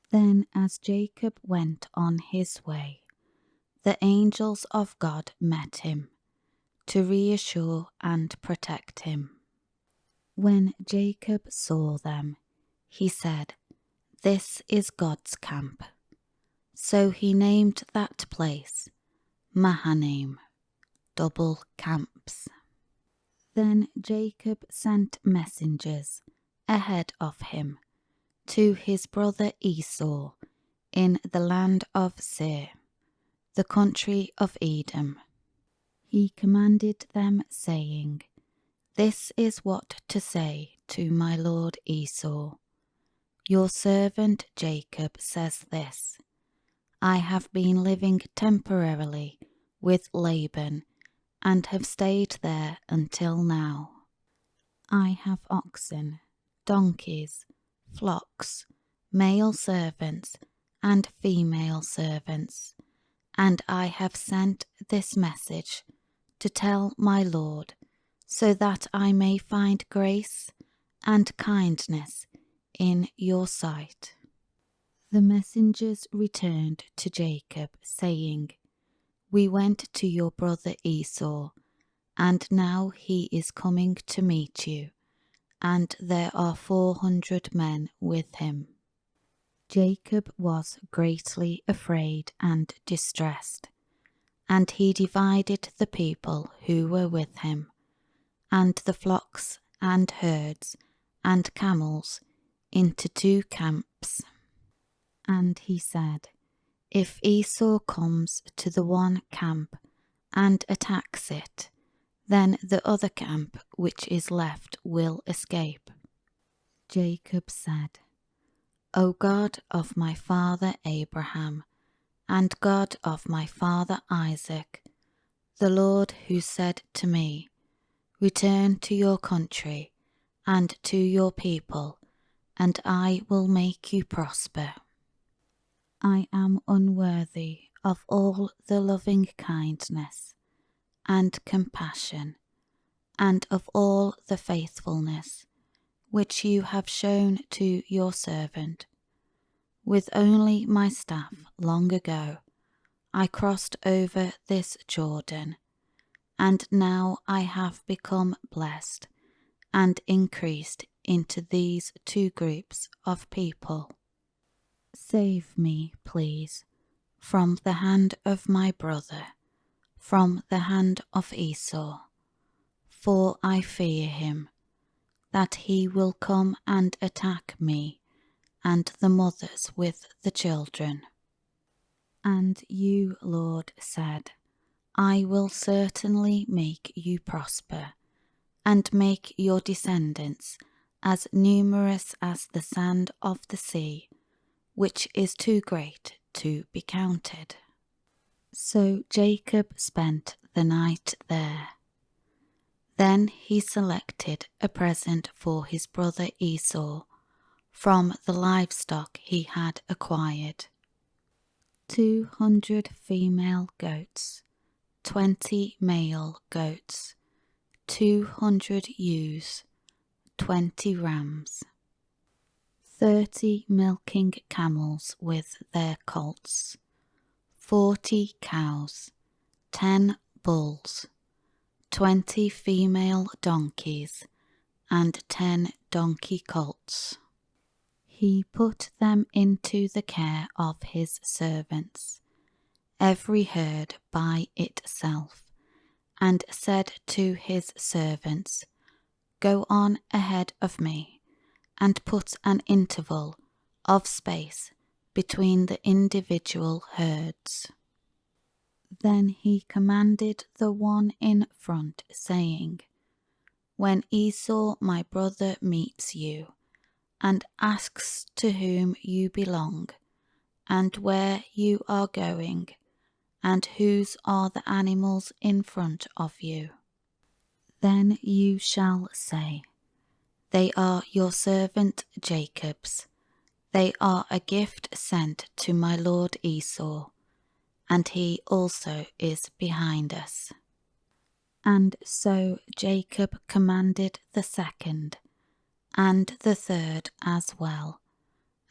Then as Jacob went on his way, the angels of God met him to reassure and protect him. When Jacob saw them, he said, "This is God's camp." So he named that place Mahanaim, double camps. Then Jacob sent messengers ahead of him to his brother Esau in the land of Seir, the country of Edom. He commanded them, saying, "This is what to say to my lord Esau. Your servant Jacob says this: I have been living temporarily with Laban and have stayed there until now. I have oxen, donkeys, flocks, male servants and female servants, and I have sent this message to tell my lord, so that I may find grace and kindness in your sight." The messengers returned to Jacob, saying, "We went to your brother Esau, and now he is coming to meet you, and there are 400 men with him." Jacob was greatly afraid and distressed, and he divided the people who were with him, and the flocks and herds and camels into 2 camps. And he said, "If Esau comes to the one camp and attacks it, then the other camp which is left will escape." Jacob said, "O God of my father Abraham, and God of my father Isaac, the Lord who said to me, 'Return to your country and to your people, and I will make you prosper.' I am unworthy of all the loving kindness and compassion, and of all the faithfulness which you have shown to your servant. With only my staff long ago I crossed over this Jordan, and now I have become blessed and increased into these 2 groups of people. Save me, please, from the hand of my brother, from the hand of Esau, for I fear him, that he will come and attack me and the mothers with the children." And you, Lord, said, "I will certainly make you prosper, and make your descendants as numerous as the sand of the sea, which is too great to be counted." So Jacob spent the night there. Then he selected a present for his brother Esau from the livestock he had acquired: 200 female goats, 20 male goats, 200 ewes, 20 rams, 30 milking camels with their colts, 40 cows, 10 bulls, 20 female donkeys, and 10 donkey colts. He put them into the care of his servants, every herd by itself, and said to his servants, "Go on ahead of me, and put an interval of space between the individual herds." Then he commanded the one in front, saying, "When Esau my brother meets you, and asks to whom you belong, and where you are going, and whose are the animals in front of you, then you shall say, 'They are your servant Jacob's. They are a gift sent to my lord Esau, and he also is behind us.'" And so Jacob commanded the second and the third as well,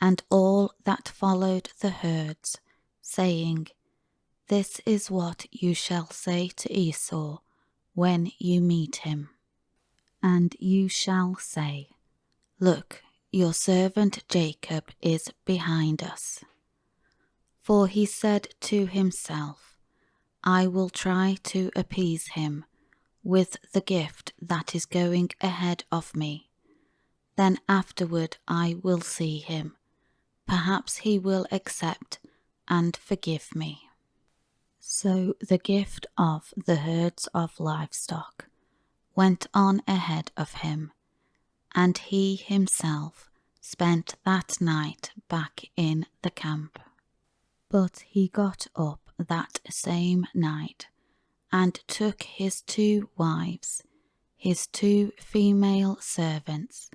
and all that followed the herds, saying, This is what you shall say to Esau when you meet him. And you shall say, Look, your servant Jacob is behind us. For he said to himself, I will try to appease him with the gift that is going ahead of me. Then afterward I will see him. Perhaps he will accept and forgive me. So the gift of the herds of livestock went on ahead of him, and he himself spent that night back in the camp. But he got up that same night and took his 2 wives, his 2 female servants,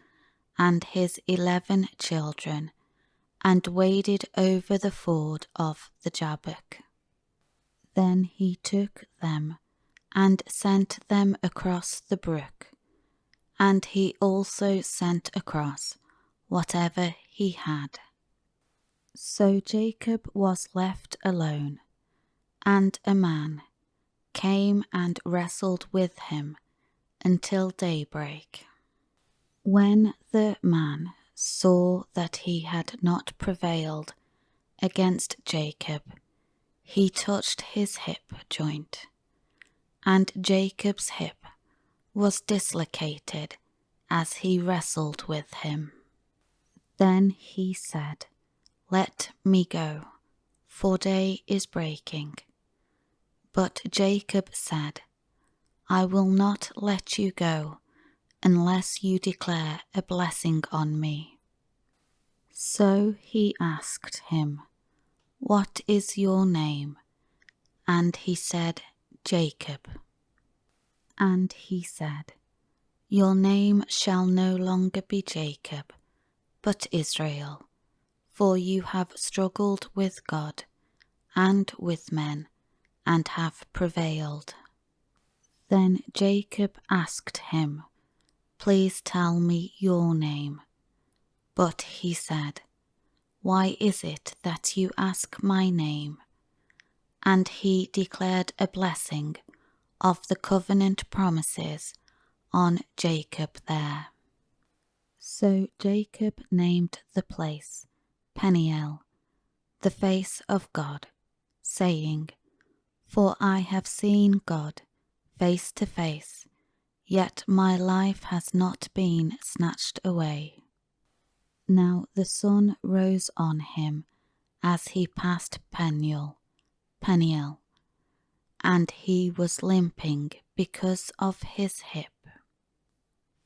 and his 11 children, and waded over the ford of the Jabbok. Then he took them and sent them across the brook, and he also sent across whatever he had. So Jacob was left alone, and a man came and wrestled with him until daybreak. When the man saw that he had not prevailed against Jacob, he touched his hip joint, and Jacob's hip was dislocated as he wrestled with him. Then he said, Let me go, for day is breaking. But Jacob said, I will not let you go unless you declare a blessing on me. So he asked him, What is your name? And he said, Jacob. And he said, Your name shall no longer be Jacob, but Israel, for you have struggled with God and with men, and have prevailed. Then Jacob asked him, Please tell me your name. But he said, Why is it that you ask my name? And he declared a blessing of the covenant promises on Jacob there. So Jacob named the place Peniel, the face of God, saying, For I have seen God face to face, yet my life has not been snatched away. Now the sun rose on him as he passed Peniel, and he was limping because of his hip.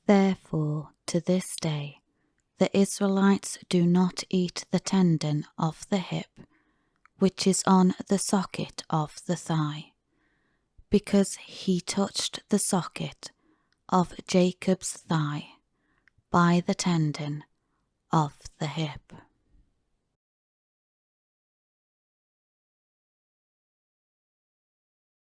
Therefore, to this day, the Israelites do not eat the tendon of the hip, which is on the socket of the thigh, because he touched the socket of Jacob's thigh by the tendon of the hip.